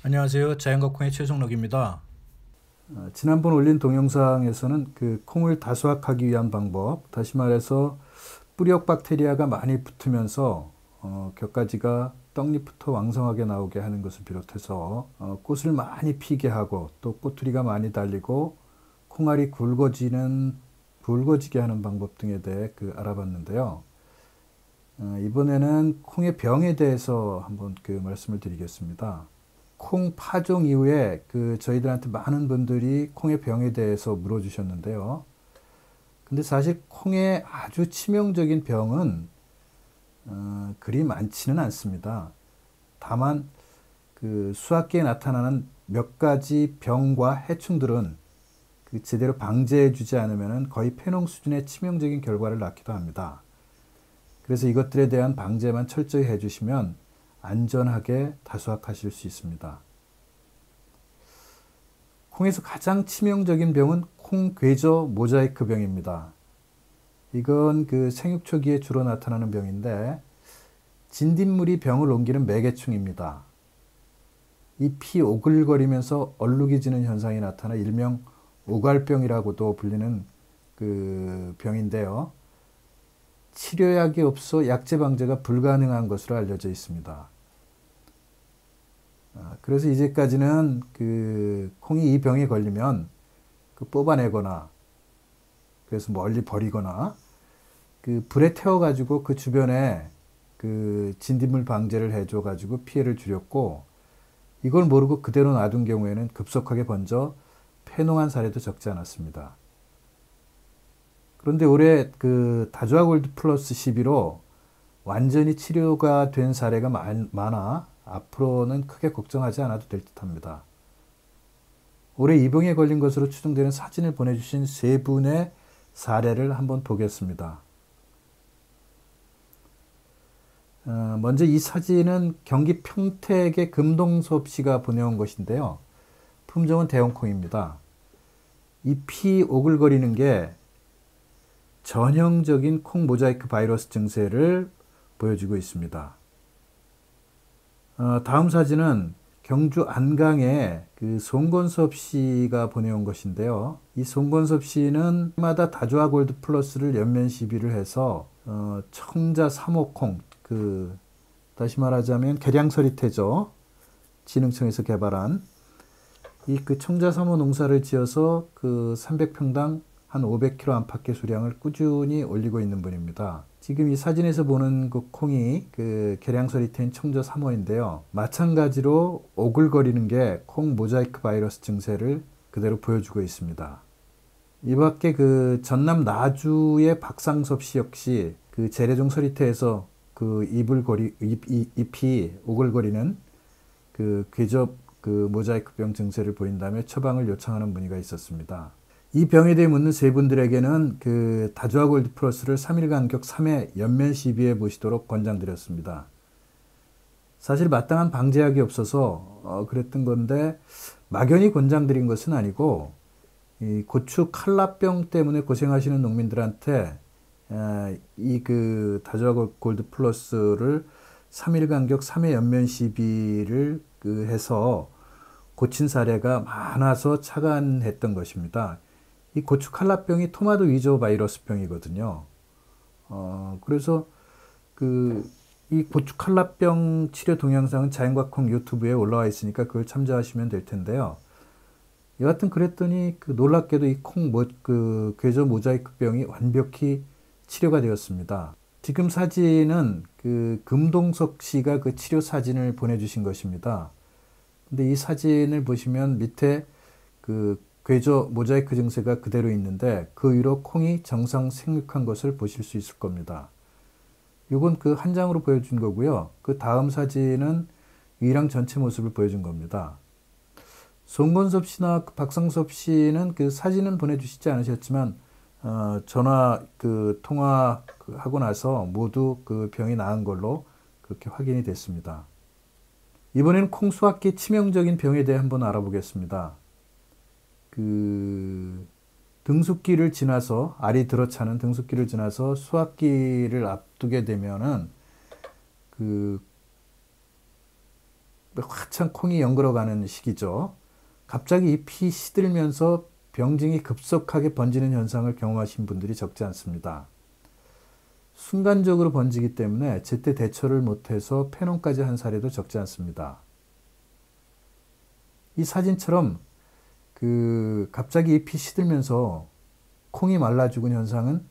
안녕하세요. 자연과콩의 최종록입니다. 지난번 올린 동영상에서는 그 콩을 다수확하기 위한 방법, 다시 말해서 뿌리옥 박테리아가 많이 붙으면서 곁가지가 떡잎부터 왕성하게 나오게 하는 것을 비롯해서 꽃을 많이 피게 하고 또 꼬투리가 많이 달리고 콩알이 굵어지게 하는 방법 등에 대해 알아봤는데요. 이번에는 콩의 병에 대해서 한번 말씀을 드리겠습니다. 콩 파종 이후에 저희들한테 많은 분들이 콩의 병에 대해서 물어주셨는데요. 근데 사실 콩의 아주 치명적인 병은 그리 많지는 않습니다. 다만 수확기에 나타나는 몇 가지 병과 해충들은 제대로 방제해주지 않으면 거의 폐농 수준의 치명적인 결과를 낳기도 합니다. 그래서 이것들에 대한 방제만 철저히 해주시면 안전하게 다수확하실 수 있습니다. 콩에서 가장 치명적인 병은 콩괴저 모자이크 병입니다. 이건 생육 초기에 주로 나타나는 병인데 진딧물이 병을 옮기는 매개충입니다. 잎이 오글거리면서 얼룩이 지는 현상이 나타나 일명 오갈병이라고도 불리는 병인데요. 치료약이 없어 약제 방제가 불가능한 것으로 알려져 있습니다. 그래서 이제까지는 콩이 이 병에 걸리면 뽑아내거나 그래서 멀리 버리거나 불에 태워가지고 그 주변에 진딧물 방제를 해줘가지고 피해를 줄였고 이걸 모르고 그대로 놔둔 경우에는 급속하게 번져 폐농한 사례도 적지 않았습니다. 그런데 올해 다주아 골드 플러스 12로 완전히 치료가 된 사례가 많아 앞으로는 크게 걱정하지 않아도 될 듯합니다. 올해 이 병에 걸린 것으로 추정되는 사진을 보내주신 세 분의 사례를 한번 보겠습니다. 먼저 이 사진은 경기 평택의 금동섭 씨가 보내온 것인데요. 품종은 대형콩입니다. 잎이 오글거리는 게 전형적인 콩 모자이크 바이러스 증세를 보여주고 있습니다. 다음 사진은 경주 안강의 송건섭 씨가 보내온 것인데요. 이 송건섭 씨는 해마다 다주아 골드 플러스를 연면 시비를 해서 청자 3호 콩, 다시 말하자면 계량서리태죠. 진흥청에서 개발한 이 청자 3호 농사를 지어서 300평당 한 500kg 안팎의 수량을 꾸준히 올리고 있는 분입니다. 지금 이 사진에서 보는 콩이 계량서리태인 청자 3호인데요. 마찬가지로 오글거리는 게 콩 모자이크 바이러스 증세를 그대로 보여주고 있습니다. 이 밖에 전남 나주의 박상섭 씨 역시 재래종 서리태에서 잎이 오글거리는 궤접 모자이크병 증세를 보인다며 처방을 요청하는 문의가 있었습니다. 이 병에 대해 묻는 세 분들에게는 다주아 골드 플러스를 3일 간격 3회 연면 시비해 보시도록 권장드렸습니다. 사실 마땅한 방제약이 없어서 그랬던 건데 막연히 권장드린 것은 아니고 이 고추 칼라병 때문에 고생하시는 농민들한테 이 다주아 골드 플러스를 3일 간격 3회 연면 시비를 해서 고친 사례가 많아서 착안했던 것입니다. 이 고추 칼라병이 토마토 위조 바이러스 병이거든요. 그래서 이 고추 칼라병 치료 동영상은 자연과콩 유튜브에 올라와 있으니까 그걸 참조하시면 될 텐데요. 여하튼 그랬더니 놀랍게도 이 궤저 모자이크 병이 완벽히 치료가 되었습니다. 지금 사진은 금동석 씨가 치료 사진을 보내주신 것입니다. 근데 이 사진을 보시면 밑에 궤저 모자이크 증세가 그대로 있는데 그 위로 콩이 정상 생육한 것을 보실 수 있을 겁니다. 이건 한 장으로 보여준 거고요. 다음 사진은 위랑 전체 모습을 보여준 겁니다. 송건섭 씨나 박상섭 씨는 사진은 보내주시지 않으셨지만 전화 통화하고 나서 모두 병이 나은 걸로 그렇게 확인이 됐습니다. 이번에는 콩 수확기 치명적인 병에 대해 한번 알아보겠습니다. 등숙기를 지나서 알이 들어차는 등숙기를 지나서 수확기를 앞두게 되면은 한참 콩이 연글어가는 시기죠. 갑자기 잎이 시들면서 병증이 급속하게 번지는 현상을 경험하신 분들이 적지 않습니다. 순간적으로 번지기 때문에 제때 대처를 못해서 폐농까지 한 사례도 적지 않습니다. 이 사진처럼 갑자기 잎이 시들면서 콩이 말라 죽은 현상은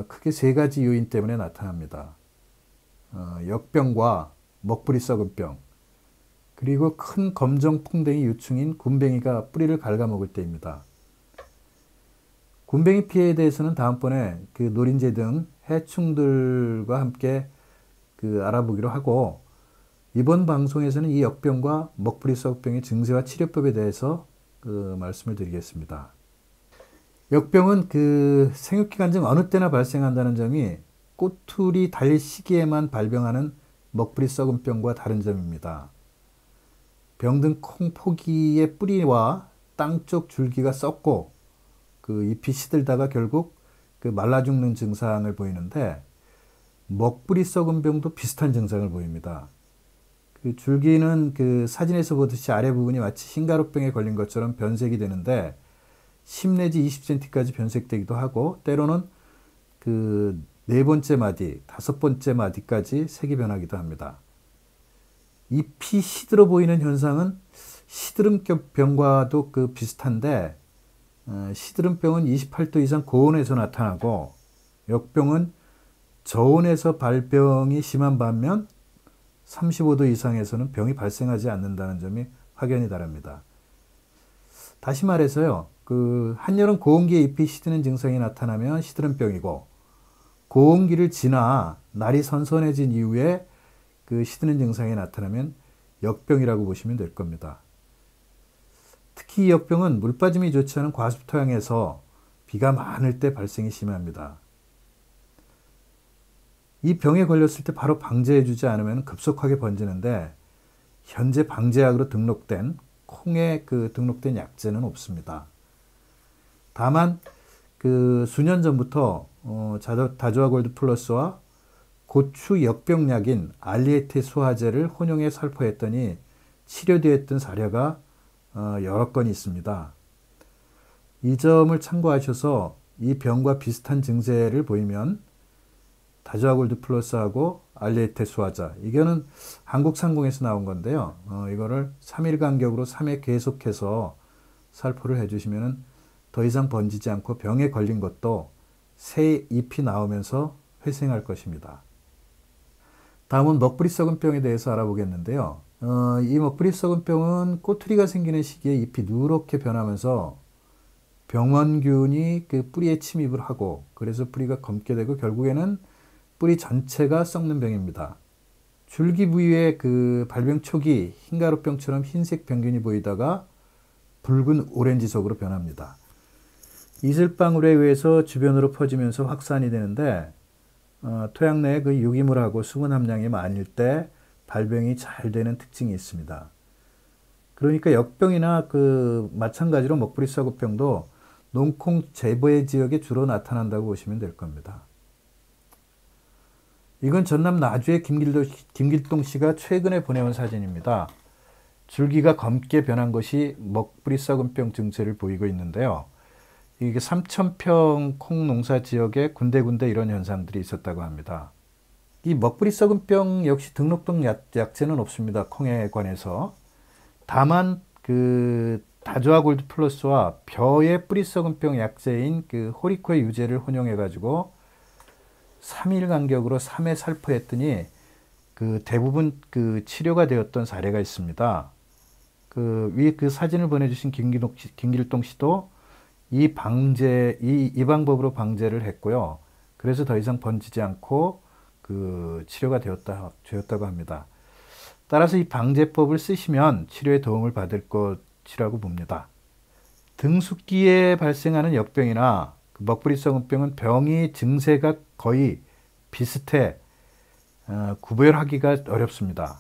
크게 세 가지 요인 때문에 나타납니다. 역병과 먹부리 썩은 병, 그리고 큰 검정 풍뎅이 유충인 굼벵이가 뿌리를 갉아먹을 때입니다. 굼벵이 피해에 대해서는 다음번에 노린재 등 해충들과 함께 알아보기로 하고, 이번 방송에서는 이 역병과 먹부리 썩병의 증세와 치료법에 대해서 말씀을 드리겠습니다. 역병은 생육기간 중 어느 때나 발생한다는 점이 꼬투리 달릴 시기에만 발병하는 먹부리 썩은 병과 다른 점입니다. 병든 콩 포기의 뿌리와 땅 쪽 줄기가 썩고 잎이 시들다가 결국 말라 죽는 증상을 보이는데, 먹부리 썩은 병도 비슷한 증상을 보입니다. 줄기는 사진에서 보듯이 아래 부분이 마치 흰가루병에 걸린 것처럼 변색이 되는데 10 내지 20cm까지 변색되기도 하고, 때로는 네 번째 마디, 다섯 번째 마디까지 색이 변하기도 합니다. 잎이 시들어 보이는 현상은 시드름병과도 비슷한데, 시드름병은 28도 이상 고온에서 나타나고, 역병은 저온에서 발병이 심한 반면 35도 이상에서는 병이 발생하지 않는다는 점이 확연히 다릅니다. 다시 말해서요, 한여름 고온기에 잎이 시드는 증상이 나타나면 시드름병이고, 고온기를 지나 날이 선선해진 이후에 시드는 증상이 나타나면 역병이라고 보시면 될 겁니다. 특히 이 역병은 물빠짐이 좋지 않은 과습 토양에서 비가 많을 때 발생이 심합니다. 이 병에 걸렸을 때 바로 방제해주지 않으면 급속하게 번지는데, 현재 방제약으로 등록된 콩에 등록된 약제는 없습니다. 다만 수년 전부터 다조아 골드 플러스와 고추 역병약인 알리에테 수화제를 혼용해 살포했더니 치료되었던 사례가 여러 건 있습니다. 이 점을 참고하셔서 이 병과 비슷한 증세를 보이면 다조아 골드 플러스하고 알리에테 수화자, 이거는 한국상공에서 나온 건데요. 이거를 3일 간격으로 3회 계속해서 살포를 해주시면 더 이상 번지지 않고 병에 걸린 것도 새 잎이 나오면서 회생할 것입니다. 다음은 먹부리 썩은 병에 대해서 알아보겠는데요. 이 먹부리 썩은 병은 꼬투리가 생기는 시기에 잎이 누렇게 변하면서 병원균이 뿌리에 침입을 하고, 그래서 뿌리가 검게 되고 결국에는 뿌리 전체가 썩는 병입니다. 줄기 부위에 발병 초기 흰가루병처럼 흰색 병균이 보이다가 붉은 오렌지색으로 변합니다. 이슬방울에 의해서 주변으로 퍼지면서 확산이 되는데, 토양 내에 유기물하고 수분 함량이 많을 때 발병이 잘 되는 특징이 있습니다. 그러니까 역병이나 마찬가지로 먹부리 썩은병도 농콩 재배 지역에 주로 나타난다고 보시면 될 겁니다. 이건 전남 나주의 김길동 씨가 최근에 보내온 사진입니다. 줄기가 검게 변한 것이 먹부리 썩은병 증세를 보이고 있는데요. 이게 3,000평 콩 농사 지역에 군데군데 이런 현상들이 있었다고 합니다. 이 먹부리 썩은병 역시 등록된 약제는 없습니다. 콩에 관해서. 다만 다조아 골드 플러스와 벼의 뿌리 썩은병 약제인 호리코의 유제를 혼용해 가지고 3일 간격으로 3회 살포했더니 대부분 치료가 되었던 사례가 있습니다. 위에 사진을 보내주신 김길동 씨도 이 방법으로 방제를 했고요. 그래서 더 이상 번지지 않고 치료가 되었다고 합니다. 따라서 이 방제법을 쓰시면 치료에 도움을 받을 것이라고 봅니다. 등숙기에 발생하는 역병이나 먹부리 썩은병은 병이 증세가 거의 비슷해 구별하기가 어렵습니다.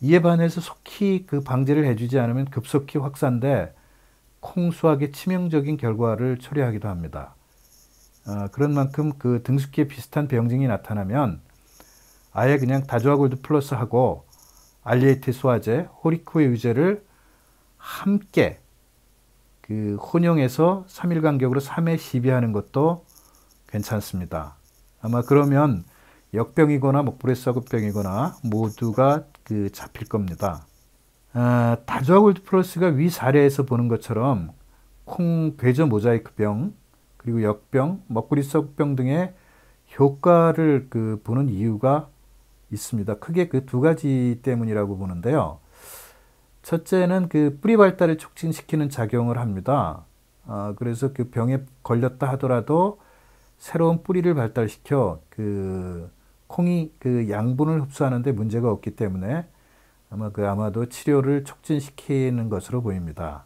이에 반해서 속히 방제를 해주지 않으면 급속히 확산돼 콩 수확에 치명적인 결과를 초래하기도 합니다. 그런 만큼 등숙기에 비슷한 병증이 나타나면 아예 그냥 다조아 골드 플러스하고 알리에이트 소화제, 호리코의 유제를 함께 그 혼용해서 3일 간격으로 3회 시비하는 것도 괜찮습니다. 아마 그러면 역병이거나 목불에서구병이거나 모두가 그 잡힐 겁니다. 다조화 골드 플러스가 위 사례에서 보는 것처럼 콩 괴저 모자이크병, 그리고 역병, 먹구리 썩병 등의 효과를 그 보는 이유가 있습니다. 크게 그 두 가지 때문이라고 보는데요. 첫째는 그 뿌리 발달을 촉진시키는 작용을 합니다. 그래서 그 병에 걸렸다 하더라도 새로운 뿌리를 발달시켜 그 콩이 그 양분을 흡수하는데 문제가 없기 때문에 아마도 치료를 促진시키는 것으로 보입니다.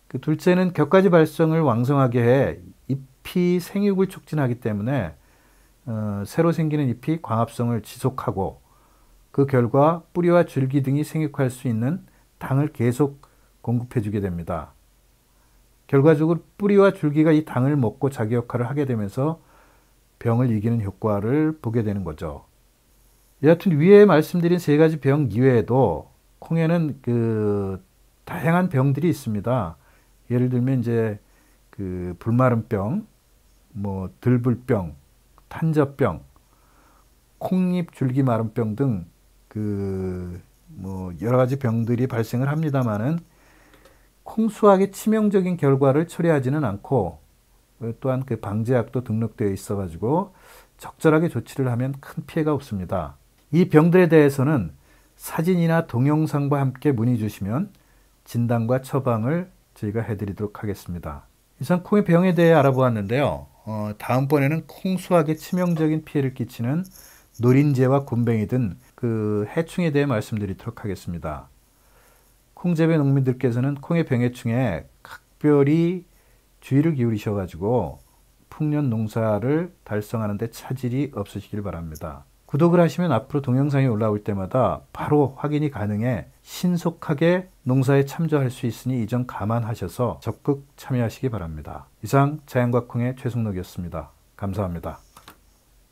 그 둘째는 격가지 발성을 왕성하게 해 잎이 생육을 촉진하기 때문에 새로 생기는 잎이 광합성을 지속하고 그 결과 뿌리와 줄기 등이 생육할 수 있는 당을 계속 공급해 주게 됩니다. 결과적으로 뿌리와 줄기가 이 당을 먹고 자기 역할을 하게 되면서 병을 이기는 효과를 보게 되는 거죠. 여하튼 위에 말씀드린 세 가지 병 이외에도 콩에는 그 다양한 병들이 있습니다. 예를 들면 이제 그 불마름병, 뭐 들불병, 탄저병, 콩잎 줄기 마름병 등 그 뭐 여러 가지 병들이 발생을 합니다만은 콩수학의 치명적인 결과를 초래하지는 않고 또한 그 방제약도 등록되어 있어 가지고 적절하게 조치를 하면 큰 피해가 없습니다. 이 병들에 대해서는 사진이나 동영상과 함께 문의 주시면 진단과 처방을 저희가 해드리도록 하겠습니다. 이상 콩의 병에 대해 알아보았는데요. 다음번에는 콩수학에 치명적인 피해를 끼치는 노린재와 굼벵이 등 그 해충에 대해 말씀드리도록 하겠습니다. 콩재배 농민들께서는 콩의 병해충에 각별히 주의를 기울이셔가지고 풍년 농사를 달성하는 데 차질이 없으시길 바랍니다. 구독을 하시면 앞으로 동영상이 올라올 때마다 바로 확인이 가능해 신속하게 농사에 참조할 수 있으니 이 점 감안하셔서 적극 참여하시기 바랍니다. 이상 자연과 콩의 최승록이었습니다. 감사합니다.